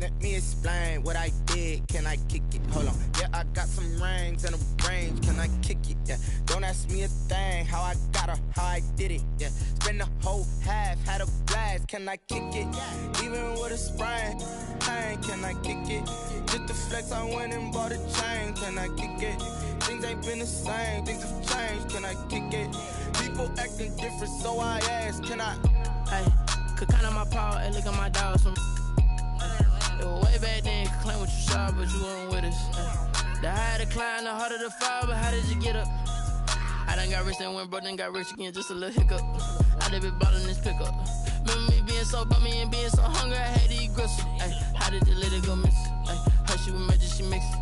Let me explain what I did. Can I kick it? Hold on. Yeah, I got some rings and a range. Can I kick it? Yeah. Don't ask me a thing. How I got her, how I did it. Yeah. Spend the whole half, had a blast. Can I kick it? Even with a sprain, pain. Can I kick it? Just the flex, I went and bought a chain. Can I kick it? Things ain't been the same. Things have changed. Can I kick it? People acting different, so I ask. Can I? Hey, could count on my power. Hey, look at my dogs. Way back then, you could claim what you saw, but you weren't with us. The higher the climb, the harder the fall, but how did you get up? I done got rich, then went broke, then got rich again, just a little hiccup. I done been ballin' this pickup. Remember me being so bummy and being so hungry, I had to eat gristle. Ay, how did you let it go miss? Ay, her she was magic, she mixed.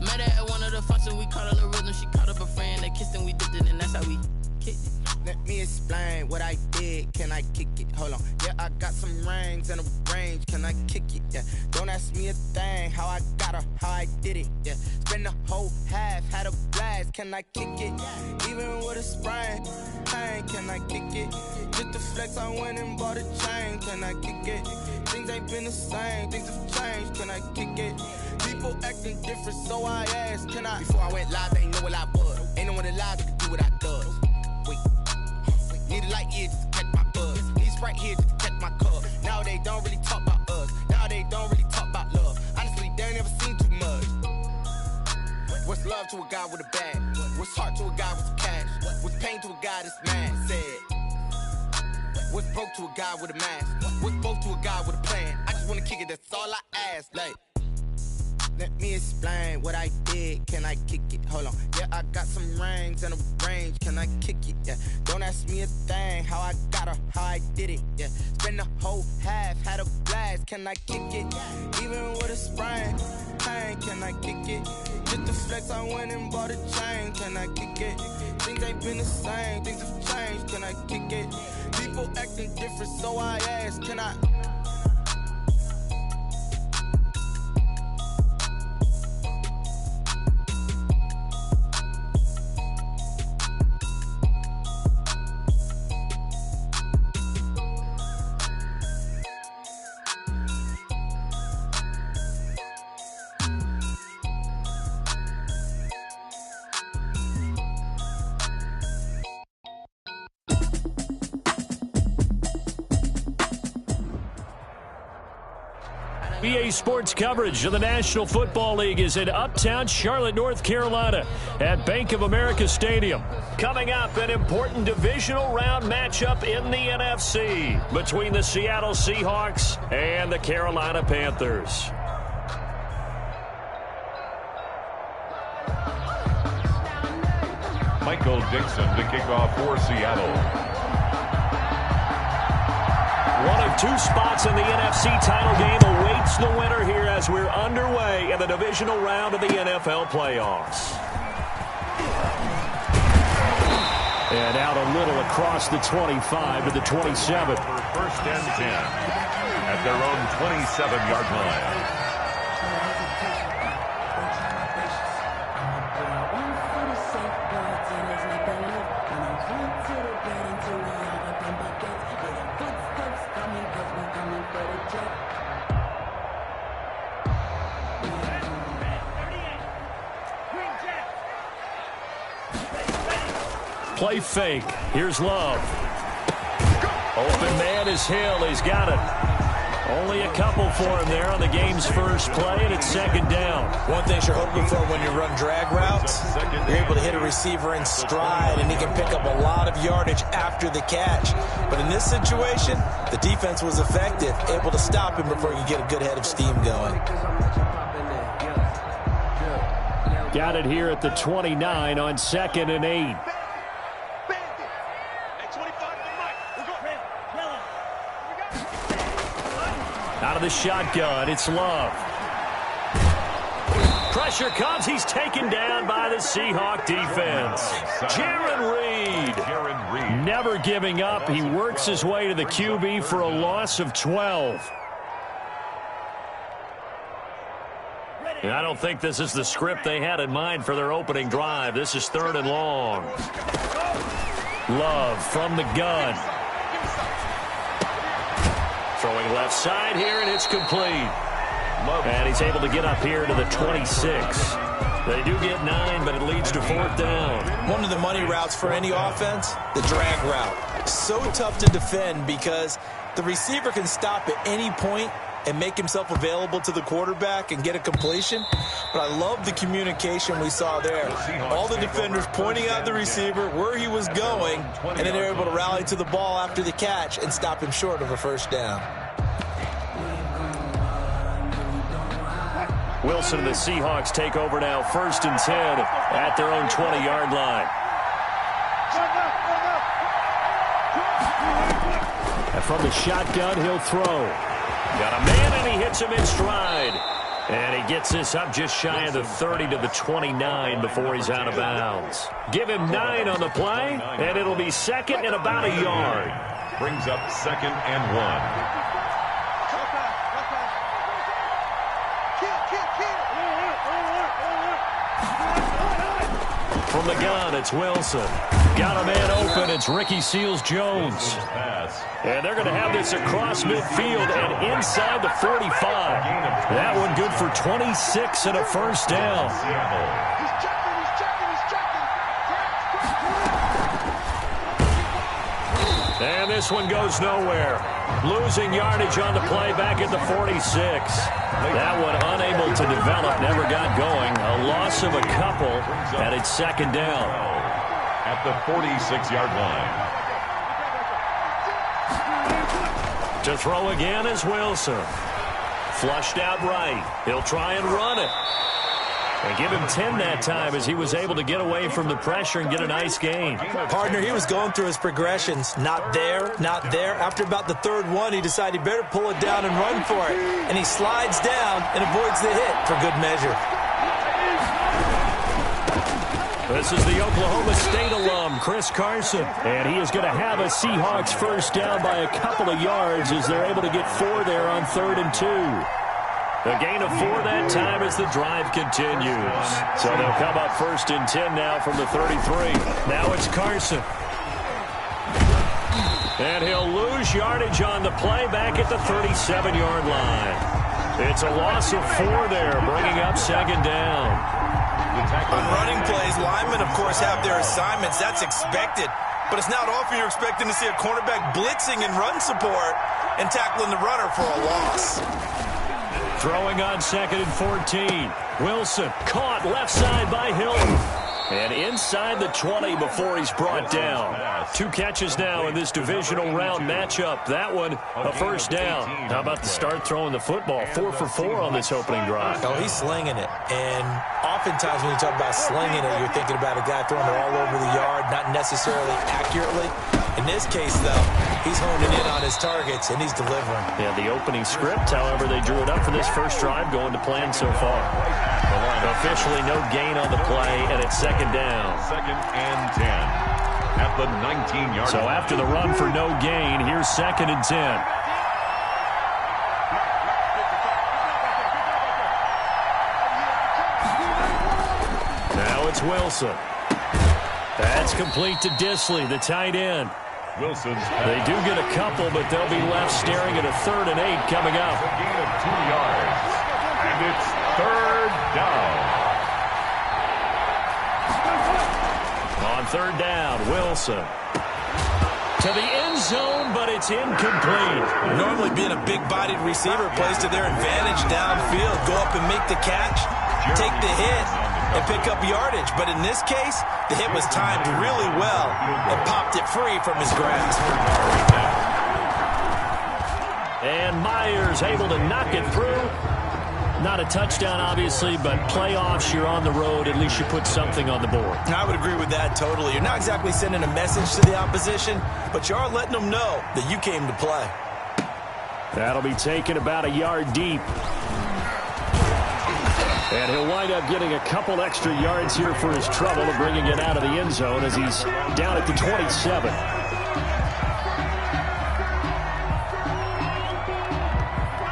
Met her at one of the functions, we caught her the rhythm, she caught up a friend, they kissed and we dipped it, and that's how we kicked it. Let me explain what I did. Can I kick it? Hold on. Yeah, I got some rings and a range. Can I kick it? Yeah. Don't ask me a thing. How I got her, how I did it. Yeah. Spend the whole half, had a blast. Can I kick it? Even with a sprain, pain. Can I kick it? Just the flex, I went and bought a chain. Can I kick it? Things ain't been the same. Things have changed. Can I kick it? People acting different, so I ask. Can I? Before I went live, they ain't know what I was. Ain't no one alive that could do what I does. Wait. Need a light here just to catch my buzz. Need Sprite here just to catch my cup. Now they don't really talk about us. Now they don't really talk about love. Honestly, they ain't never seen too much. What's love to a guy with a bag? What's heart to a guy with some cash? What's pain to a guy that's mad? Said. What's broke to a guy with a mask? What's both to a guy with a plan? I just wanna kick it, that's all I ask. Like, let me explain what I did. Can I kick it? Hold on. Yeah, I got some rings and a range. Can I kick it? Yeah. Don't ask me a thing. How I got her, how I did it. Yeah. Spend the whole half, had a blast. Can I kick it? Even with a sprain, pain. Can I kick it? Just the flex, I went and bought a chain. Can I kick it? Things ain't been the same. Things have changed. Can I kick it? People acting different, so I ask. Can I? EA Sports coverage of the National Football League is in uptown Charlotte, North Carolina at Bank of America Stadium. Coming up, an important divisional round matchup in the NFC between the Seattle Seahawks and the Carolina Panthers. Michael Dixon to kick off for Seattle. One of two spots in the NFC title game awaits the winner here as we're underway in the divisional round of the NFL playoffs. And out a little across the 25 to the 27. First and 10 at their own 27-yard line. Play fake. Here's Love. Open man is Hill. He's got it. Only a couple for him there on the game's first play, and it's second down. One thing you're hoping for when you run drag routes, you're able to hit a receiver in stride, and he can pick up a lot of yardage after the catch. But in this situation, the defense was effective, able to stop him before he could get a good head of steam going. Got it here at the 29 on 2nd and 8. Out of the shotgun, it's Love. Pressure comes. He's taken down by the Seahawk defense. Jaron Reed, never giving up. He works his way to the QB for a loss of 12. And I don't think this is the script they had in mind for their opening drive. This is 3rd and long. Love from the gun. Throwing left side here, and it's complete. And he's able to get up here to the 26. They do get 9, but it leads to 4th down. One of the money routes for any offense, the drag route. So tough to defend because the receiver can stop at any point and make himself available to the quarterback and get a completion. But I love the communication we saw there. All the defenders pointing out the receiver where he was going, and then they're able to rally to the ball after the catch and stop him short of a first down. Wilson and the Seahawks take over now, 1st and 10 at their own 20-yard line. And from the shotgun, he'll throw. Got a man, and he hits him in stride. And he gets this up just shy of the 30 to the 29 before he's out of bounds. Give him 9 on the play, and it'll be 2nd and about a yard. Brings up 2nd and 1. From the gun, it's Wilson. Got a man open. It's Ricky Seals-Jones. And they're going to have this across midfield and inside the 45. That one good for 26 and a first down. And this one goes nowhere. Losing yardage on the play back at the 46. That one unable to develop, never got going. A loss of a couple, and it's 2nd down. At the 46-yard line. To throw again is Wilson. Flushed out right. He'll try and run it. And give him 10 that time as he was able to get away from the pressure and get a nice gain. Partner, he was going through his progressions. Not there, not there. After about the 3rd one, he decided he better pull it down and run for it. And he slides down and avoids the hit for good measure. This is the Oklahoma State alum, Chris Carson. And he is going to have a Seahawks first down by a couple of yards as they're able to get 4 there on 3rd and 2. A gain of 4 that time as the drive continues. So they'll come up 1st and 10 now from the 33. Now it's Carson. And he'll lose yardage on the play back at the 37-yard line. It's a loss of 4 there, bringing up 2nd down. On running plays, linemen, of course, have their assignments. That's expected. But it's not often you're expecting to see a cornerback blitzing and run support and tackling the runner for a loss. Throwing on 2nd and 14. Wilson caught left side by Hilton. And inside the 20 before he's brought down. 2 catches now in this divisional round matchup. That one, a first down. How about the start throwing the football? 4 for 4 on this opening drive. Oh, he's slinging it. And oftentimes when you talk about slinging it, you're thinking about a guy throwing it all over the yard, not necessarily accurately. In this case, though, he's honing in on his targets, and he's delivering. Yeah, the opening script, however, they drew it up for this first drive, going to plan so far. Officially no gain on the play, and it's 2nd down. 2nd and 10 at the 19-yard line. So after the run for no gain, here's 2nd and 10. Now it's Wilson. That's complete to Disley, the tight end. Wilson's They do get a couple, but they'll be left staring at a 3rd and 8 coming up. a gain of 2 yards. And it's 3rd down. On 3rd down, Wilson. To the end zone, but it's incomplete. Normally being a big-bodied receiver plays to their advantage downfield. Go up and make the catch, take the hit, and pick up yardage. But in this case, the hit was timed really well and popped it free from his grasp. And Myers able to knock it through. Not a touchdown, obviously, but playoffs, you're on the road. At least you put something on the board. I would agree with that totally. You're not exactly sending a message to the opposition, but you are letting them know that you came to play. That'll be taken about a yard deep. And he'll wind up getting a couple extra yards here for his trouble of bringing it out of the end zone as he's down at the 27.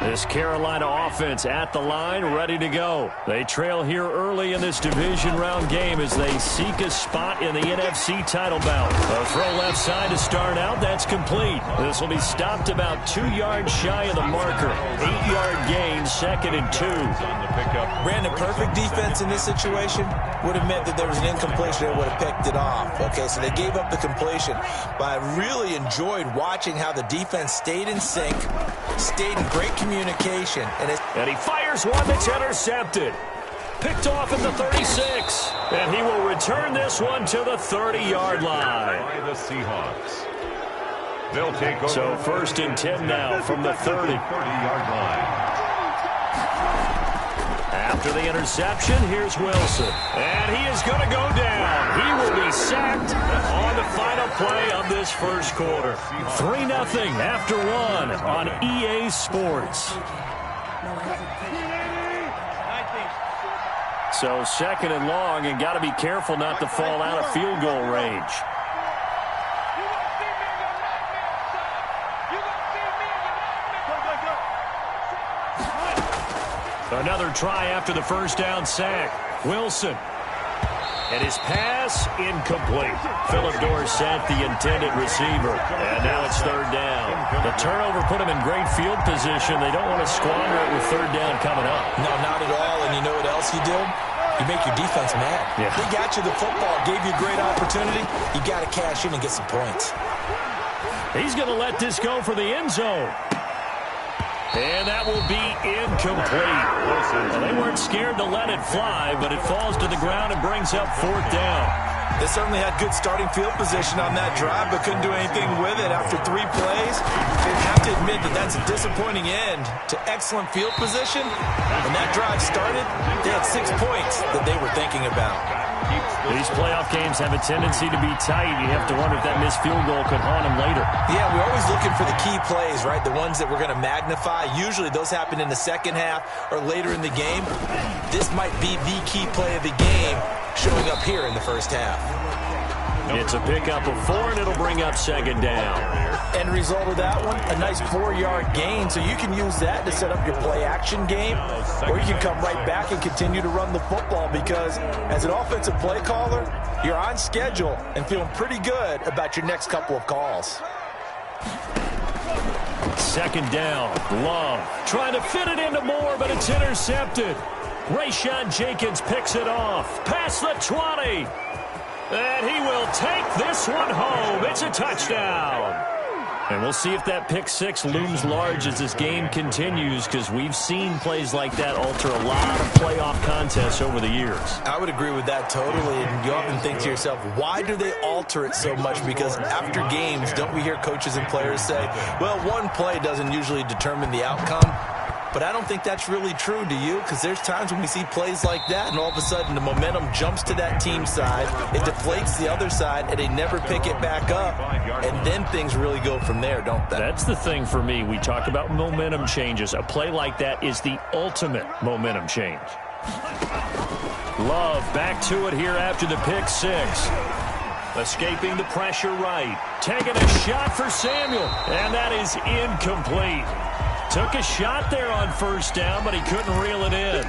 This Carolina offense at the line, ready to go. They trail here early in this division round game as they seek a spot in the NFC title bout. A throw left side to start out. That's complete. This will be stopped about 2 yards shy of the marker. 8-yard gain, 2nd and 2. Brandon, perfect defense in this situation would have meant that there was an incompletion that would have picked it off. Okay, so they gave up the completion. But I really enjoyed watching how the defense stayed in sync, stayed in great communication. And he fires one that's intercepted. Picked off at the 36. And he will return this one to the 30-yard line. By the Seahawks. They'll take over. So 1st and 10 now from the 30. 30-yard line. After the interception, here's Wilson. And he is going to go down. He will be sacked on the final play of this first quarter. 3-0 after 1 on EA Sports. So 2nd and long, and got to be careful not to fall out of field goal range. Another try after the first down sack. Wilson. And his pass incomplete. Philip Dorsett, the intended receiver. And now it's 3rd down. The turnover put him in great field position. They don't want to squander it with 3rd down coming up. No, not at all. And you know what else you did? You make your defense mad. Yeah. They got you the football, gave you a great opportunity. You got to cash in and get some points. He's going to let this go for the end zone. And that will be incomplete. Well, they weren't scared to let it fly, but it falls to the ground and brings up 4th down. They certainly had good starting field position on that drive, but couldn't do anything with it after 3 plays. They have to admit that that's a disappointing end to excellent field position. When that drive started, they had 6 points that they were thinking about. These playoff games have a tendency to be tight. You have to wonder if that missed field goal could haunt them later. Yeah, we're always looking for the key plays, right? The ones that we're going to magnify. Usually those happen in the second half or later in the game. This might be the key play of the game showing up here in the first half. It's a pickup of 4, and it'll bring up 2nd down. End result of that one, a nice 4-yard gain. So you can use that to set up your play-action game, or you can come right back and continue to run the football because as an offensive play caller, you're on schedule and feeling pretty good about your next couple of calls. 2nd down. Love trying to fit it into Moore, but it's intercepted. Rayshawn Jenkins picks it off. Past the 20. And he will take this one home. It's a touchdown. And we'll see if that pick 6 looms large as this game continues, because we've seen plays like that alter a lot of playoff contests over the years. I would agree with that totally. And you often think to yourself, why do they alter it so much? Because after games, don't we hear coaches and players say, well, one play doesn't usually determine the outcome? But I don't think that's really true, do you? Because there's times when we see plays like that, and all of a sudden the momentum jumps to that team side, it deflates the other side, and they never pick it back up. And then things really go from there, don't they? That's the thing for me. We talk about momentum changes. A play like that is the ultimate momentum change. Love back to it here after the pick 6. Escaping the pressure right. Taking a shot for Samuel, and that is incomplete. Took a shot there on 1st down, but he couldn't reel it in.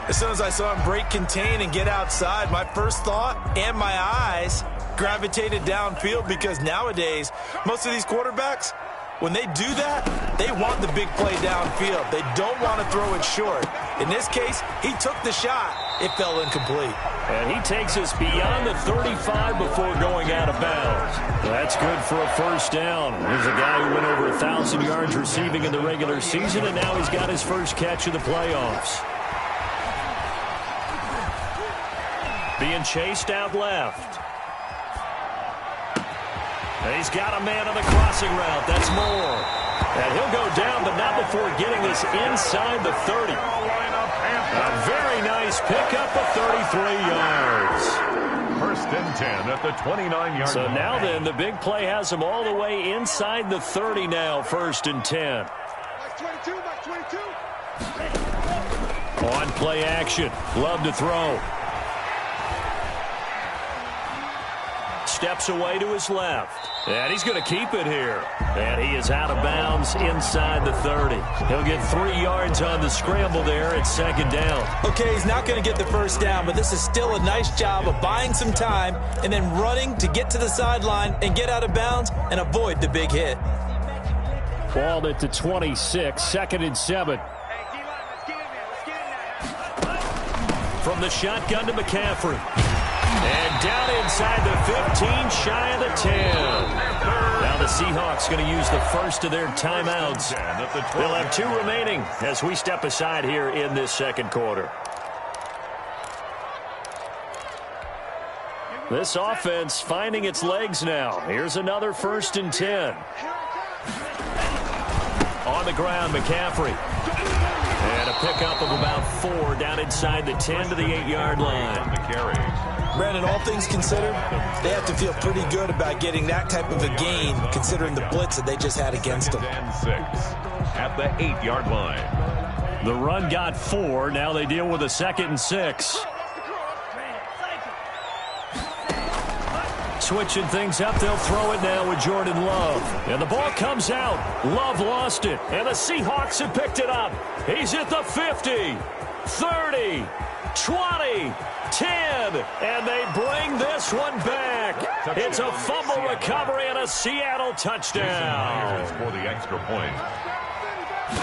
As soon as I saw him break contain and get outside, my first thought and my eyes gravitated downfield, because nowadays, most of these quarterbacks, when they do that, they want the big play downfield. They don't want to throw it short. In this case, he took the shot. It fell incomplete. And he takes us beyond the 35 before going out of bounds. That's good for a 1st down. Here's a guy who went over 1,000 yards receiving in the regular season, and now he's got his first catch of the playoffs. Being chased out left. And he's got a man on the crossing route. That's Moore. And he'll go down, but not before getting this inside the 30. A very nice pickup of 33 yards. 1st and 10 at the 29-yard line. So now then, the big play has him all the way inside the 30 now, 1st and 10. On play action. Love to throw. steps away to his left. And he's going to keep it here. And he is out of bounds inside the 30. He'll get 3 yards on the scramble there at second down. Okay, he's not going to get the first down, but this is still a nice job of buying some time and then running to get to the sideline and get out of bounds and avoid the big hit. Balled it to 26, 2nd and 7. From the shotgun to McCaffrey. And down inside the 15, shy of the 10. Now the Seahawks going to use the first of their timeouts. They'll have 2 remaining as we step aside here in this second quarter. This offense finding its legs now. Here's another 1st and 10. On the ground, McCaffrey. And a pickup of about 4 down inside the 10 to the 8-yard line. Brandon, all things considered, they have to feel pretty good about getting that type of a gain considering the blitz that they just had against them. At the 8-yard line. The run got 4. Now they deal with a 2nd and 6. Switching things up, they'll throw it now with Jordan Love. And the ball comes out. Love lost it. And the Seahawks have picked it up. He's at the 50, 30, 20, 10. And they bring this one back. It's a fumble recovery and a Seattle touchdown. For the extra point.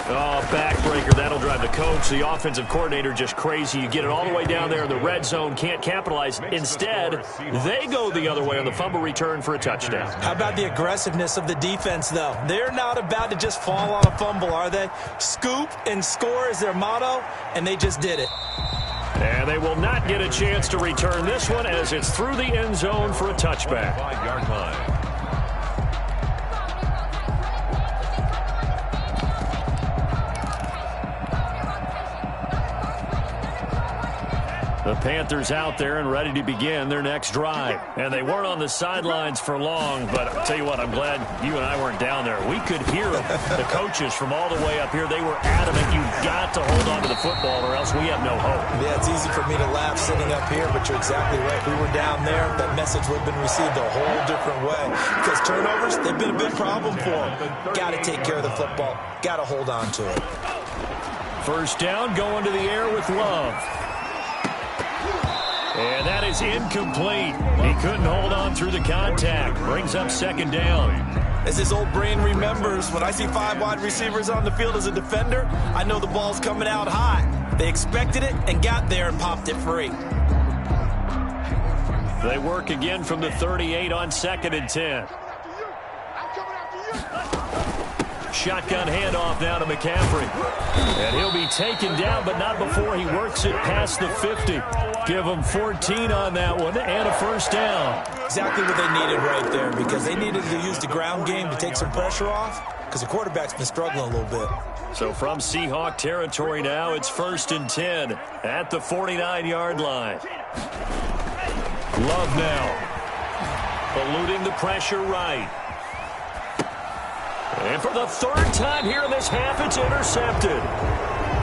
Oh, backbreaker. That'll drive the coach, the offensive coordinator, just crazy. You get it all the way down there in the red zone, can't capitalize. Instead, they go the other way on the fumble return for a touchdown. How about the aggressiveness of the defense, though? They're not about to just fall on a fumble, are they? Scoop and score is their motto, and they just did it. And they will not get a chance to return this one as it's through the end zone for a touchback. 5-yard line. The Panthers out there and ready to begin their next drive. And they weren't on the sidelines for long, but I'll tell you what, I'm glad you and I weren't down there. We could hear the coaches from all the way up here. They were adamant, you've got to hold on to the football or else we have no hope. Yeah, it's easy for me to laugh sitting up here, but you're exactly right. If we were down there, that message would have been received a whole different way. Because turnovers, they've been a big problem for them. Got to take care of the football. Got to hold on to it. First down, going to the air with Love. And that is incomplete. He couldn't hold on through the contact. Brings up second down. As his old brain remembers, when I see 5 wide receivers on the field as a defender, I know the ball's coming out high. They expected it and got there and popped it free. They work again from the 38 on 2nd and 10. Shotgun handoff now to McCaffrey. And he'll be taken down, but not before he works it past the 50. Give him 14 on that one and a first down. Exactly what they needed right there, because they needed to use the ground game to take some pressure off, because the quarterback's been struggling a little bit. So from Seahawk territory now, it's 1st and 10 at the 49-yard line. Love now. Eluding the pressure right. And for the 3rd time here in this half, it's intercepted.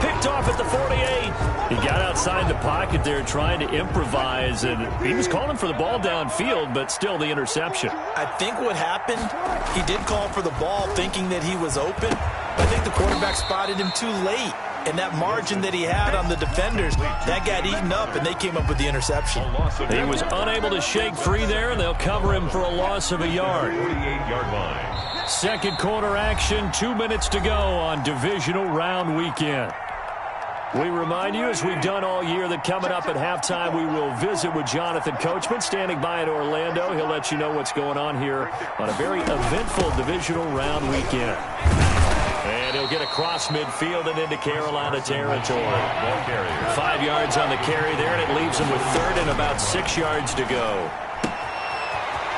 Picked off at the 48. He got outside the pocket there trying to improvise, and he was calling for the ball downfield, but still the interception. I think what happened, he did call for the ball thinking that he was open. I think the quarterback spotted him too late, and that margin that he had on the defenders, that got eaten up, and they came up with the interception. He was unable to shake free there, and they'll cover him for a loss of a yard. 48-yard line. Second quarter action, 2 minutes to go on divisional round weekend. We remind you, as we've done all year, that coming up at halftime, we will visit with Jonathan Coachman, standing by in Orlando. He'll let you know what's going on here on a very eventful divisional round weekend. And he'll get across midfield and into Carolina territory. 5 yards on the carry there, and it leaves him with 3rd and about 6 yards to go.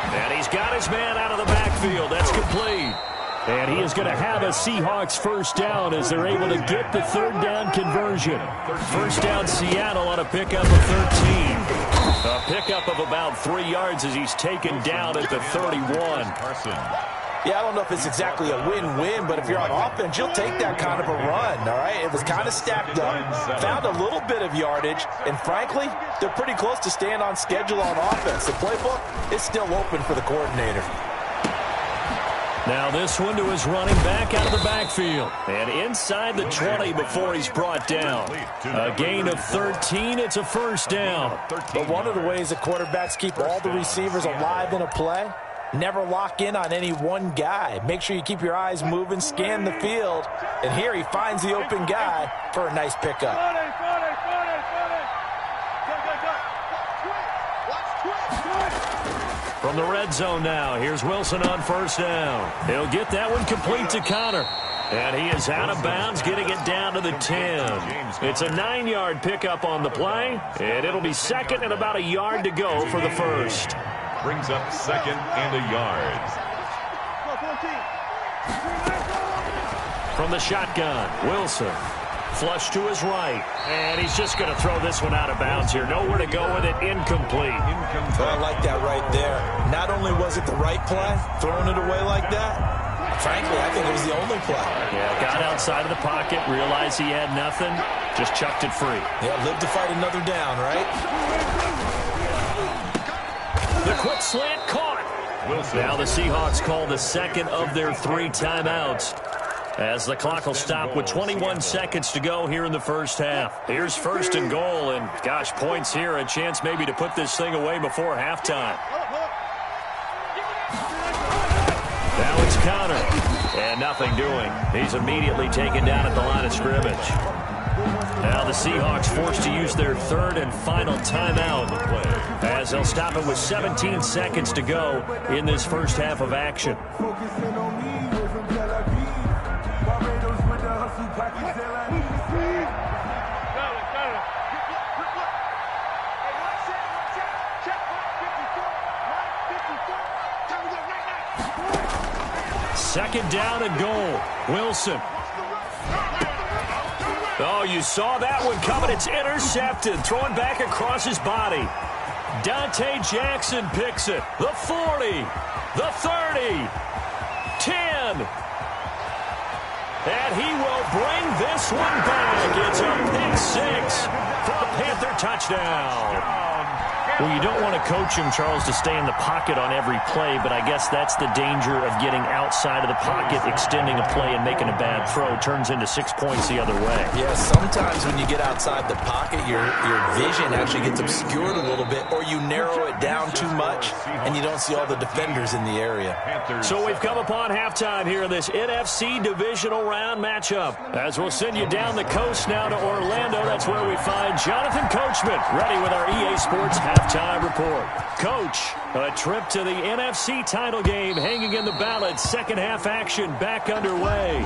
And he's got his man out of the backfield. That's complete. And he is going to have a Seahawks first down as they're able to get the 3rd down conversion. First down Seattle on a pickup of 13. A pickup of about 3 yards as he's taken down at the 31. Yeah, I don't know if it's exactly a win-win, but if you're on offense, you'll take that kind of a run, all right? It was kind of stacked up, found a little bit of yardage, and frankly, they're pretty close to staying on schedule on offense. The playbook is still open for the coordinator. Now this one to his running back out of the backfield. And inside the 20 before he's brought down. A gain of 13. It's a first down. But one of the ways that quarterbacks keep all the receivers alive in a play, never lock in on any one guy. Make sure you keep your eyes moving, scan the field. And here he finds the open guy for a nice pickup. From the red zone now, here's Wilson on first down. He'll get that one complete to Connor. And he is out of bounds, getting it down to the 10. It's a 9-yard pickup on the play, and it'll be second and about a yard to go for the first. Brings up second and a yard. From the shotgun, Wilson. Flush to his right. And he's just going to throw this one out of bounds here. Nowhere to go with it. Incomplete. I like that right there. Not only was it the right play, throwing it away like that, frankly, I think it was the only play. Yeah, got outside of the pocket, realized he had nothing, just chucked it free. Yeah, live to fight another down, right? The quick slant caught. Now the Seahawks call the second of their 3 timeouts, as the clock will stop with 21 seconds to go here in the first half. Here's first and goal, and gosh, points here, a chance maybe to put this thing away before halftime. Now it's Connor, and nothing doing. He's immediately taken down at the line of scrimmage. Now the Seahawks forced to use their third and final timeout, as they'll stop it with 17 seconds to go in this first half of action. Second down and goal. Wilson. Oh, you saw that one coming. It's intercepted. Throwing back across his body. Dante Jackson picks it. The 40. The 30. 10. And he will bring this one back. It's a pick 6 for a Panther touchdown. Well, you don't want to coach him, Charles, to stay in the pocket on every play, but I guess that's the danger of getting outside of the pocket, extending a play and making a bad throw. Turns into 6 points the other way. Yeah, sometimes when you get outside the pocket, your vision actually gets obscured a little bit, or you narrow it down too much, and you don't see all the defenders in the area. So we've come upon halftime here in this NFC divisional round matchup. As we'll send you down the coast now to Orlando, that's where we find Jonathan Coachman, ready with our EA Sports halftime report. Coach, a trip to the NFC title game hanging in the balance. Second half action back underway.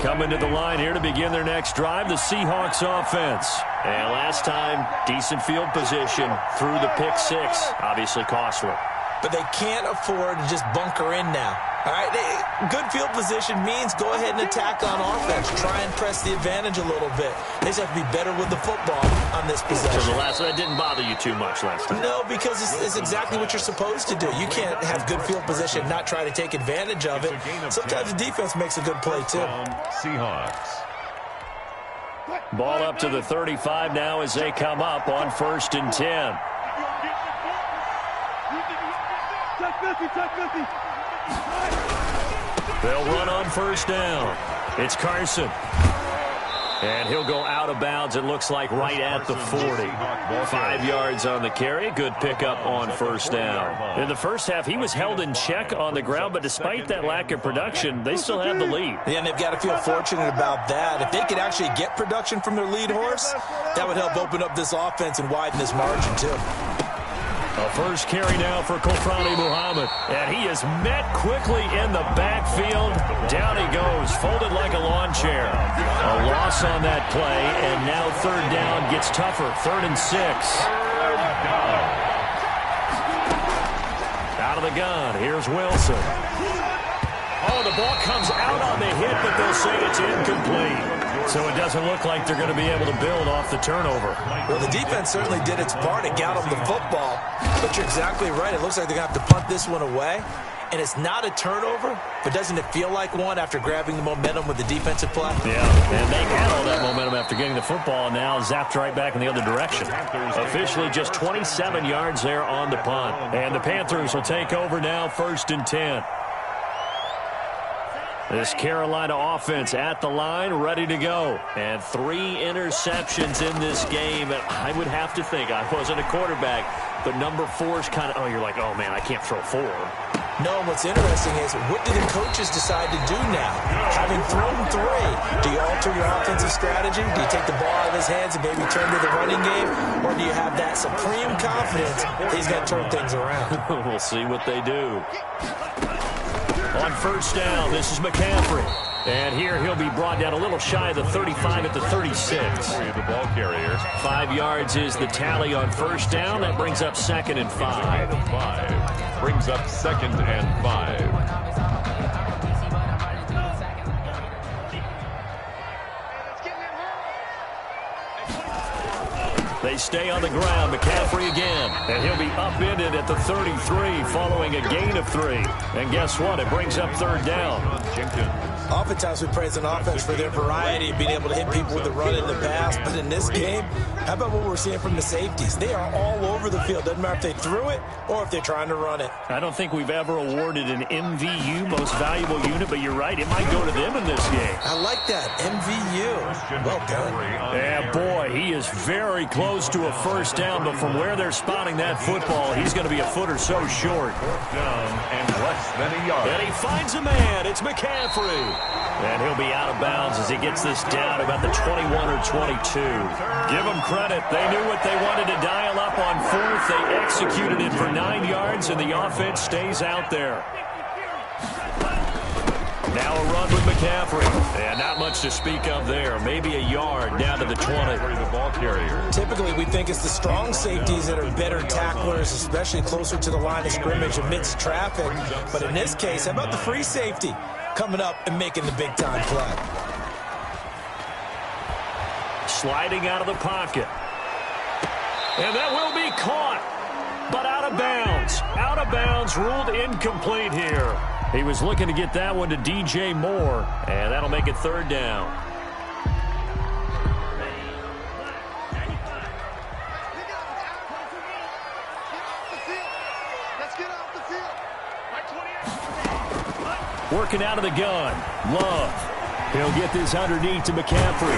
Coming to the line here to begin their next drive, the Seahawks offense. And last time, decent field position through the pick 6. Obviously costly. But they can't afford to just bunker in now. All right, good field position means go ahead and attack on offense. Try and press the advantage a little bit. They just have to be better with the football on this possession. So the last one didn't bother you too much last time? No, because it's exactly what you're supposed to do. You can't have good field position and not try to take advantage of it. Sometimes the defense makes a good play, too. Seahawks. Ball up to the 35 now as they come up on 1st and 10. They'll run on first down. It's Carson. And he'll go out of bounds, it looks like, right at the 40. 5 yards on the carry. Good pickup on first down. In the first half, he was held in check on the ground, but despite that lack of production, they still have the lead. Yeah, and they've got to feel fortunate about that. If they could actually get production from their lead horse, that would help open up this offense and widen this margin, too. A first carry now for Kofrani Muhammad. And he is met quickly in the backfield. Down he goes, folded like a lawn chair. A loss on that play, and now third down gets tougher. 3rd and 6. Out of the gun, here's Wilson. Oh, the ball comes out on the hit, but they'll say it's incomplete. So it doesn't look like they're going to be able to build off the turnover. Well, the defense certainly did its part. It got them the football. But you're exactly right. It looks like they're going to have to punt this one away. And it's not a turnover, but doesn't it feel like one after grabbing the momentum with the defensive play? Yeah, and they had all that momentum after getting the football, and now zapped right back in the other direction. Officially just 27 yards there on the punt. And the Panthers will take over now, 1st and 10. This Carolina offense at the line, ready to go. And 3 interceptions in this game. I would have to think, I wasn't a quarterback, but number 4 is kind of, oh, you're like, oh, man, I can't throw 4. No, and what's interesting is, what do the coaches decide to do now? Having thrown 3, do you alter your offensive strategy? Do you take the ball out of his hands and maybe turn to the running game? Or do you have that supreme confidence he's going to turn things around? We'll see what they do. On 1st down, this is McCaffrey. And here he'll be brought down a little shy of the 35 at the 36. The ball carrier. 5 yards is the tally on 1st down. That brings up 2nd and 5. Brings up 2nd and 5. They stay on the ground. McCaffrey again. And he'll be upended at the 33 following a gain of 3. And guess what? It brings up 3rd down. Jenkins. Oftentimes we praise an offense for their variety of being able to hit people with the run in the pass. But in this game, how about what we're seeing from the safeties? They are all over the field. Doesn't matter if they threw it or if they're trying to run it. I don't think we've ever awarded an MVU, most valuable unit, but you're right. It might go to them in this game. I like that. MVU. Well done. Yeah, boy, he is very close to a 1st down, but from where they're spotting that football, he's going to be a foot or so short. 4th down and less than a yard. And he finds a man. It's McCaffrey. And he'll be out of bounds as he gets this down about the 21 or 22. Give them credit. They knew what they wanted to dial up on 4th. They executed it for 9 yards, and the offense stays out there. Now a run with McCaffrey. And not much to speak of there. Maybe a yard down to the 20. The ball carrier. Typically, we think it's the strong safeties that are better tacklers, especially closer to the line of scrimmage amidst traffic. But in this case, how about the free safety coming up and making the big-time play? Sliding out of the pocket. And that will be caught. But out of bounds. Out of bounds, ruled incomplete here. He was looking to get that one to DJ Moore, and that'll make it 3rd down. Working out of the gun. Love. He'll get this underneath to McCaffrey.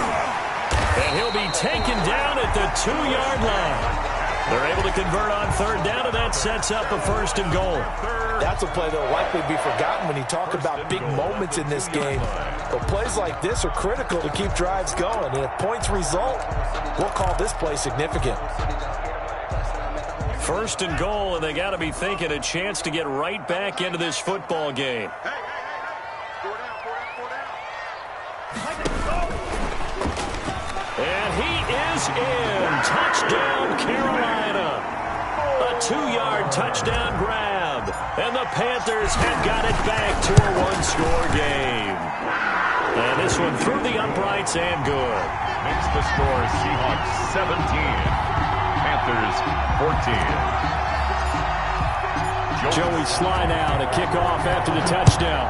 And he'll be taken down at the 2-yard line. They're able to convert on 3rd down, and that sets up a 1st and goal. That's a play that will likely be forgotten when you talk about big moments in this game. But plays like this are critical to keep drives going. And if points result, we'll call this play significant. 1st and goal, and they got to be thinking a chance to get right back into this football game. And he is in. Touchdown, Carolina. A 2-yard touchdown grab. And the Panthers have got it back to a 1-score game. And this one through the uprights and good. Makes the score Seahawks 17. Panthers 14. Joey Sly now to kick off after the touchdown.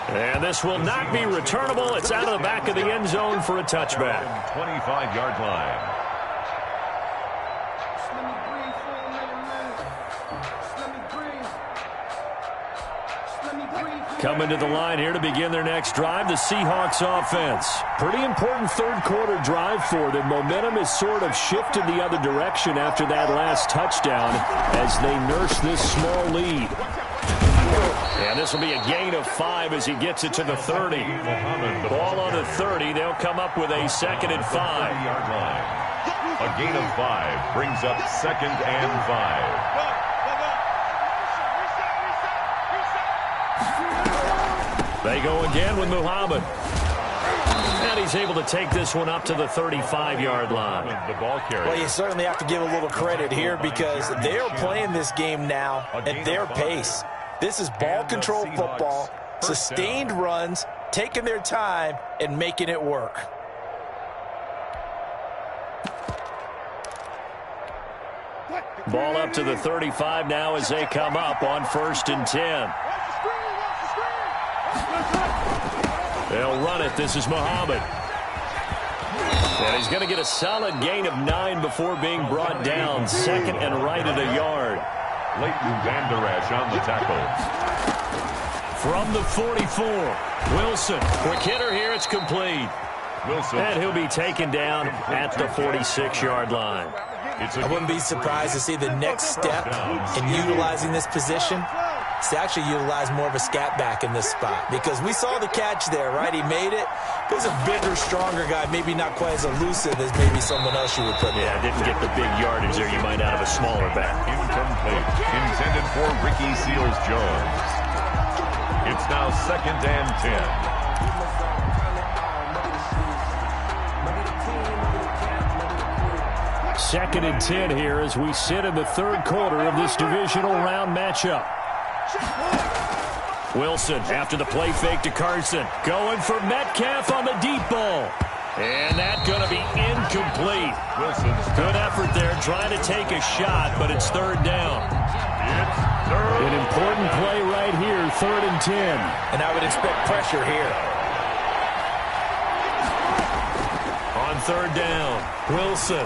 And this will not be returnable. It's out of the back of the end zone for a touchback. 25-yard line. Coming to the line here to begin their next drive, the Seahawks offense. Pretty important 3rd quarter drive for them. Momentum has sort of shifted the other direction after that last touchdown as they nurse this small lead. And this will be a gain of 5 as he gets it to the 30. Ball on the 30. They'll come up with a 2nd and 5. A gain of 5 brings up 2nd and 5. They go again with Muhammad. And he's able to take this one up to the 35-yard line. The ball carrier. Well, you certainly have to give a little credit here because they're playing this game now at their pace. This is ball control football. Sustained runs, taking their time, and making it work. Ball up to the 35 now as they come up on 1st and 10. They'll run it. This is Muhammad. And he's going to get a solid gain of 9 before being brought down. 2nd and right at a yard. Leighton Vander Esch on the tackle. From the 44, Wilson. Quick hitter here. It's complete. Wilson. And he'll be taken down at the 46-yard line. I wouldn't be surprised to see the next step in utilizing this position. It's to actually utilize more of a scat back in this spot, because we saw the catch there, right? He made it. But he's a bigger, stronger guy, maybe not quite as elusive as maybe someone else you would put there. Yeah, didn't get the big yardage there you might out of a smaller back. Incomplete. Intended for Ricky Seals-Jones. It's now 2nd and 10. 2nd and 10 here as we sit in the 3rd quarter of this divisional round matchup. Wilson after the play fake to Carson. Going for Metcalf on the deep ball. And that's going to be incomplete. Wilson's good effort there trying to take a shot, but it's 3rd down. It's 3rd. An important play right here, 3rd and 10. And I would expect pressure here. On 3rd down, Wilson.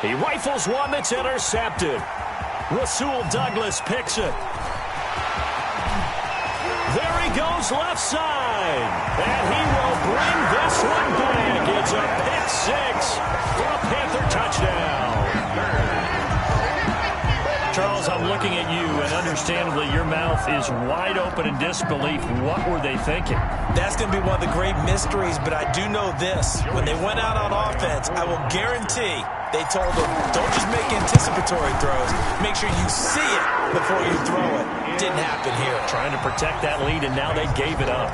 He rifles one that's intercepted. Rasul Douglas picks it. There he goes left side. And he will bring this one back. It's a pick 6 for a Panther touchdown. Charles, I'm looking at you, and understandably your mouth is wide open in disbelief. What were they thinking? That's going to be one of the great mysteries, but I do know this. When they went out on offense, I will guarantee they told them, don't just make anticipatory throws. Make sure you see it before you throw it. Didn't happen here. Trying to protect that lead, and now they gave it up.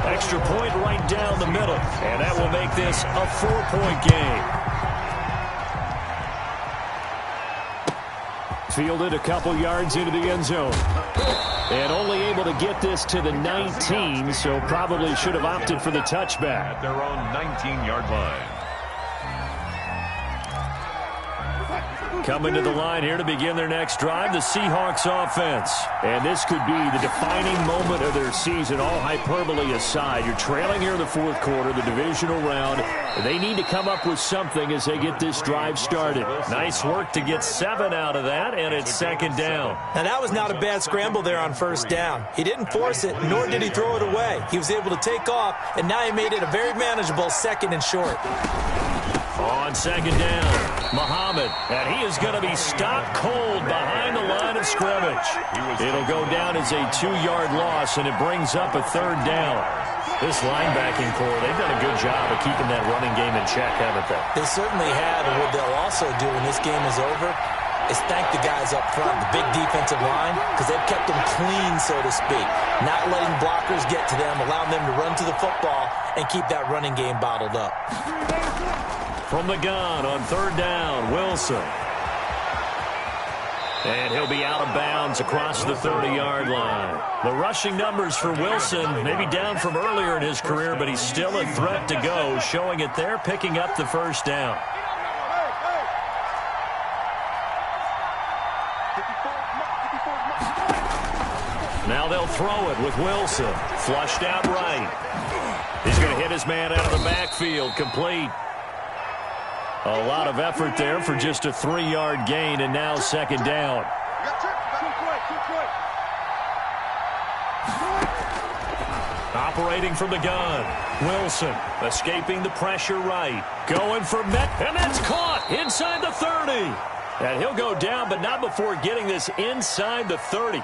Extra point right down the middle, and that will make this a 4-point game. Fielded a couple yards into the end zone. And only able to get this to the 19, so probably should have opted for the touchback. At their own 19-yard line. Coming to the line here to begin their next drive, the Seahawks offense. And this could be the defining moment of their season, all hyperbole aside. You're trailing here in the 4th quarter, the divisional round. They need to come up with something as they get this drive started. Nice work to get 7 out of that, and it's 2nd down. Now, that was not a bad scramble there on 1st down. He didn't force it, nor did he throw it away. He was able to take off, and now he made it a very manageable 2nd and short. On 2nd down, Muhammad, and he is going to be stopped cold behind the line of scrimmage. It'll go down as a 2-yard loss, and it brings up a 3rd down. This linebacking core, they've done a good job of keeping that running game in check, haven't they? They certainly have, and what they'll also do when this game is over is thank the guys up front, the big defensive line, because they've kept them clean, so to speak. Not letting blockers get to them, allowing them to run to the football and keep that running game bottled up. From the gun on 3rd down, Wilson. And he'll be out of bounds across the 30-yard line. The rushing numbers for Wilson, maybe down from earlier in his career, but he's still a threat to go, showing it there, picking up the 1st down. Now they'll throw it with Wilson. Flushed out right. He's going to hit his man out of the backfield, complete. A lot of effort there for just a 3-yard gain, and now 2nd down. Operating from the gun, Wilson escaping the pressure right. Going for Met, and that's caught inside the 30. And he'll go down, but not before getting this inside the 30.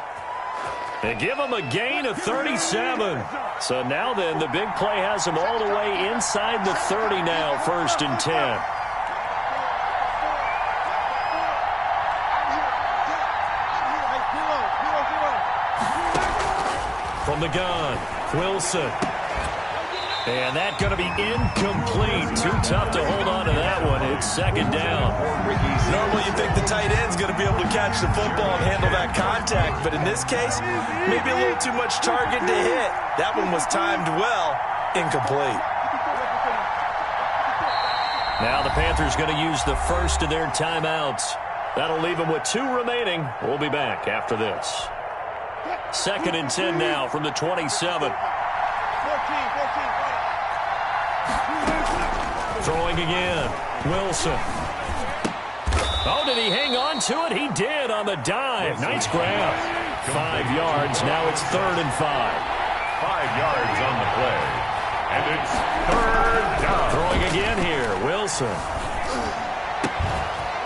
They give him a gain of 37. So now then, the big play has him all the way inside the 30 now, 1st and 10. From the gun, Wilson. And that's going to be incomplete. Too tough to hold on to that one. It's second down. Normally you think the tight end's going to be able to catch the football and handle that contact, but in this case, maybe a little too much target to hit. That one was timed well. Incomplete. Now the Panthers going to use the first of their timeouts. That'll leave them with 2 remaining. We'll be back after this. Second and 10 now from the 27. Throwing again. Wilson. Oh, did he hang on to it? He did on the dive. Nice grab. 5 yards. Now it's 3rd and 5. 5 yards on the play. And it's 3rd down. Throwing again here. Wilson.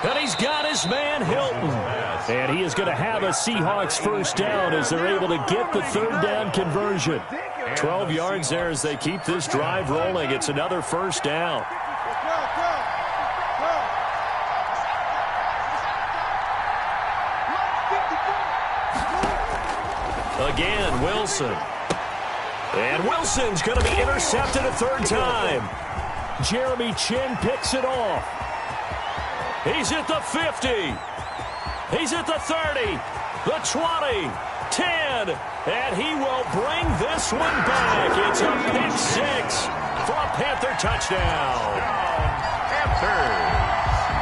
And he's got his man, Hilton. And he is going to have a Seahawks first down as they're able to get the 3rd down conversion. 12 yards there as they keep this drive rolling. It's another first down. Again, Wilson. And Wilson's going to be intercepted a 3rd time. Jeremy Chin picks it off. He's at the 50. He's at the 30, the 20, 10, and he will bring this one back. It's a pick 6 for a Panther touchdown. Panthers.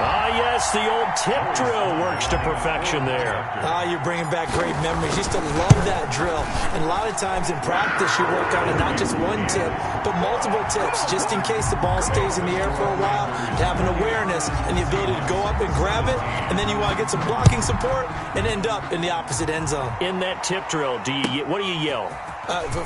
Ah, yes, the old tip drill works to perfection there. You're bringing back great memories. Used to love that drill. And a lot of times in practice, you work on it, not just one tip, but multiple tips, just in case the ball stays in the air for a while, to have an awareness and the ability to go up and grab it, and then you want to get some blocking support and end up in the opposite end zone. In that tip drill, what do you yell?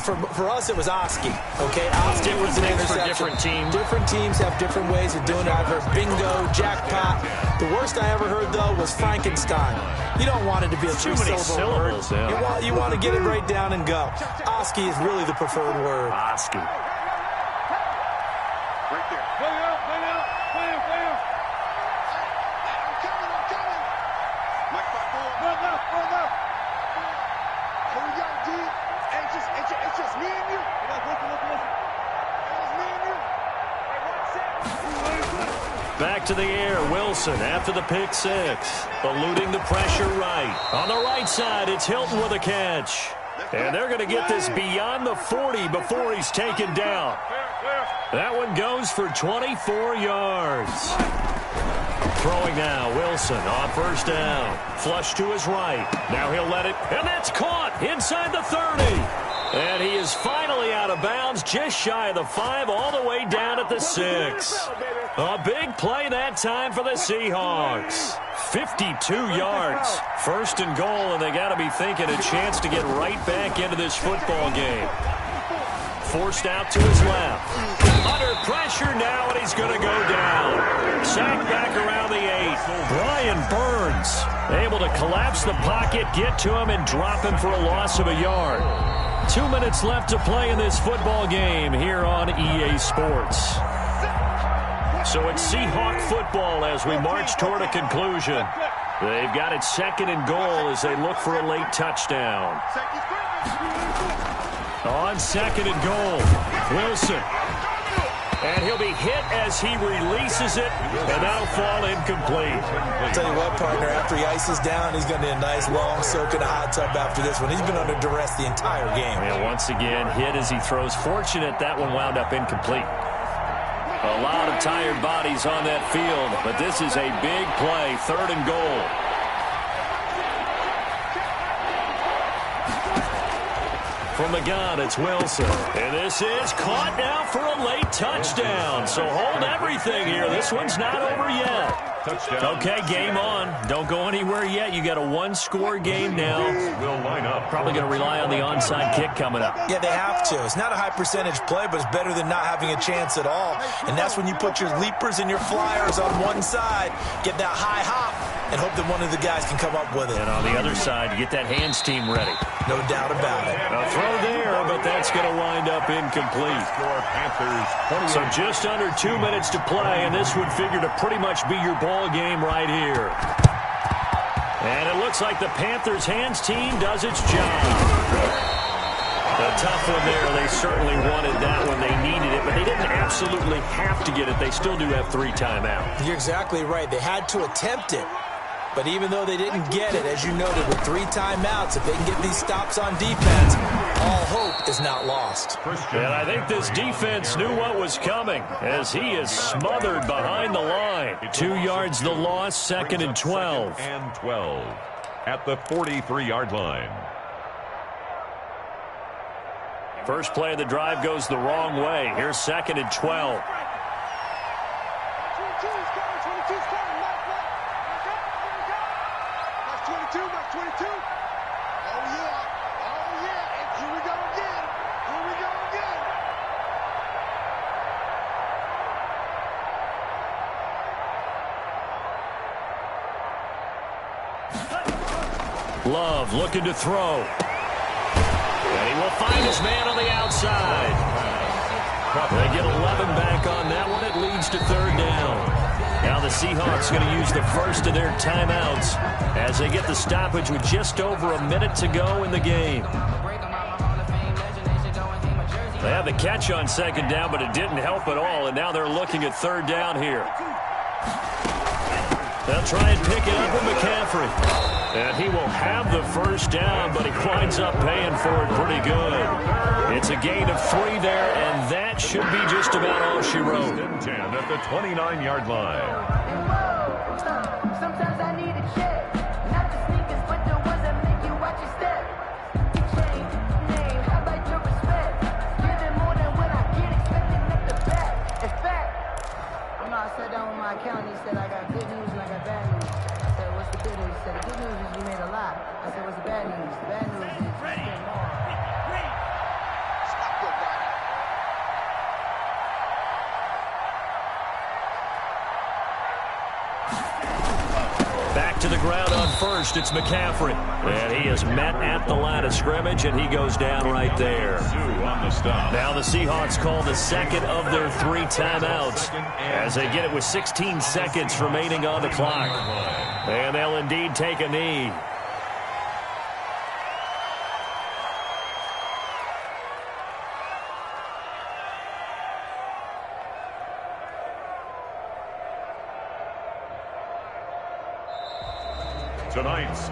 For us, it was Oski. Okay, Oski was an interception. For different teams. Different teams have different ways of doing it. I've heard bingo, jackpot. The worst I ever heard, though, was Frankenstein. You don't want it to be a 3-syllable word. Yeah. You want to get it right down and go. Oski is really the preferred word. Oski. Right there. Play out. I'm coming. Mike, back forward. Left. Here we go, D. It's just me and you. Listen. It's just me and you. Hey, one set. Back to the air, Wilson after the pick 6. Eluding the pressure right. On the right side, it's Hilton with a catch. And they're going to get this beyond the 40 before he's taken down. That one goes for 24 yards. Throwing now, Wilson on first down. Flush to his right. Now he'll let it, and that's caught inside the 30. And he is finally out of bounds, just shy of the 5, all the way down at the 6. A big play that time for the Seahawks. 52 yards. 1st and goal, and they got to be thinking a chance to get right back into this football game. Forced out to his left. Under pressure now, and he's going to go down. Sacked back around the 8. Brian Burns able to collapse the pocket, get to him, and drop him for a loss of a yard. 2 minutes left to play in this football game here on EA Sports. So it's Seahawk football as we march toward a conclusion. They've got it 2nd and goal as they look for a late touchdown. On 2nd and goal, Wilson. And he'll be hit as he releases it, and that'll fall incomplete. I'll tell you what, partner, after he ices down, he's going to need a nice long soak in a hot tub after this one. He's been under duress the entire game. And once again, hit as he throws. Fortunate that one wound up incomplete. A lot of tired bodies on that field, but this is a big play, 3rd and goal. From the gun, it's Wilson. And this is caught now for a late touchdown. So hold everything here. This one's not over yet. Touchdown. Okay, game on. Don't go anywhere yet. You got a 1-score game now. Will line up. Probably going to rely on the onside kick coming up. Yeah, they have to. It's not a high percentage play, but it's better than not having a chance at all. And that's when you put your leapers and your flyers on one side, get that high hop, and hope that one of the guys can come up with it. And on the other side, you get that hands team ready. No doubt about it. A throw there, but that's going to wind up incomplete. So just under 2 minutes to play, and this would figure to pretty much be your ball game right here. And it looks like the Panthers hands team does its job. A tough one there. They certainly wanted that when they needed it, but they didn't absolutely have to get it. They still do have 3 timeouts. You're exactly right. They had to attempt it. But even though they didn't get it, as you noted, with 3 timeouts, if they can get these stops on defense, all hope is not lost. And I think this defense knew what was coming as he is smothered behind the line. 2 yards the loss, 2nd and 12. 2nd and 12 at the 43-yard line. First play of the drive goes the wrong way. Here's 2nd and 12. Love looking to throw. And he will find his man on the outside. They get 11 back on that one. It leads to 3rd down. Now the Seahawks going to use the first of their timeouts as they get the stoppage with just over a minute to go in the game. They had the catch on 2nd down, but it didn't help at all, and now they're looking at 3rd down here. They'll try and pick it up with McCaffrey. And he will have the first down, but he winds up paying for it pretty good. It's a gain of 3 there, and that should be just about all she wrote. 10 at the 29-yard line. Sometimes I need a check. Not the sneakers, but the ones that make you watch your step. Change name, how about your respect? Giving more than what I get, expecting at the back. In fact, I sat down with my accountant. He said, I got good news and I got bad news. I said, what's the good news? He said, the good news is you made a lot. I said, what's the bad news? The bad news is you spent more. Stop your body. Back to the ground on first. It's McCaffrey. And he is met at the line of scrimmage, and he goes down right there. On the stop. Now the Seahawks call the second of their 3 timeouts as they get it with 16 seconds remaining on the clock. And they'll indeed take a knee. Tonight's